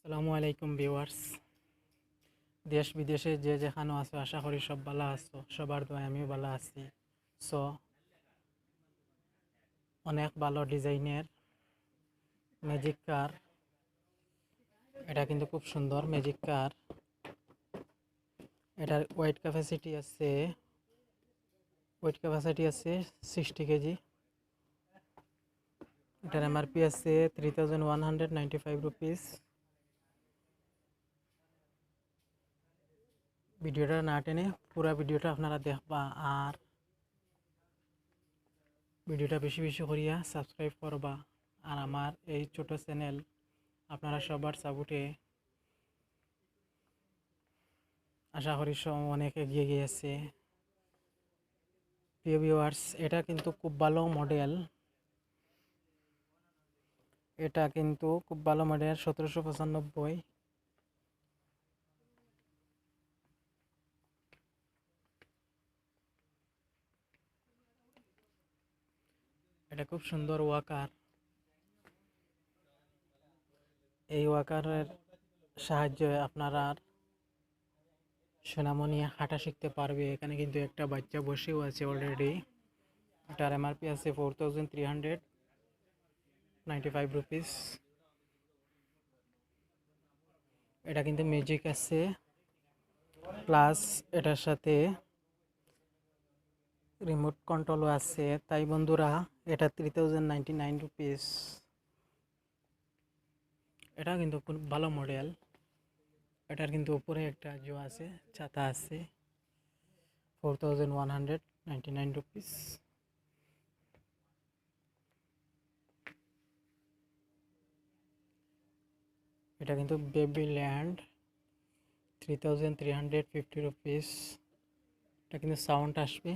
আসসালামু আলাইকুম ভিউয়ার্স। দেশ বিদেশে যে যেখানে আছো আশা করি সব ভালো আছো। সবার দোয়ায় আমিও ভালো আছি। সো অনেক ভালো ডিজাইনের ম্যাজিক কার। এটা কিন্তু খুব সুন্দর ম্যাজিক কার। এটার ওয়েট ক্যাপাসিটি আছে 60 কেজি। এটার এমআরপি আছে 3195 রুপিস। ভিডিওটা না টেনে পুরো ভিডিওটা আপনারা দেখবা, আর ভিডিওটা বেশি বেশি করিয়া সাবস্ক্রাইব করবা। আর আমার এই ছোট চ্যানেল আপনারা সবার সাপোর্টে আশা করি অনেক এগিয়ে গিয়েছে। প্রিয় ভিউয়ার্স, এটা কিন্তু খুব ভালো মডেল। এটা কিন্তু খুব ভালো মডেল 1795। এটা খুব সুন্দর ওয়াকার। এই ওয়াকারের সাহায্যে আপনারা সোনামণি হাঁটা শিখতে পারবে। এখানে কিন্তু একটা বাচ্চা বসেও আছে অলরেডি। এটার এমআরপি আছে 4395 রুপিস। এটা কিন্তু ম্যাজিক আছে, প্লাস এটার সাথে রিমোট কন্ট্রোলও আছে। তাই বন্ধুরা, এটা 3099 রুপিস। এটা কিন্তু খুব ভালো মডেল। এটার কিন্তু উপরে একটা জো আছে, ছাতা আছে। 4199 রুপিস। এটা কিন্তু বেবি ল্যান্ড 3350 রুপিস। এটা কিন্তু সাউন্ড আসবে।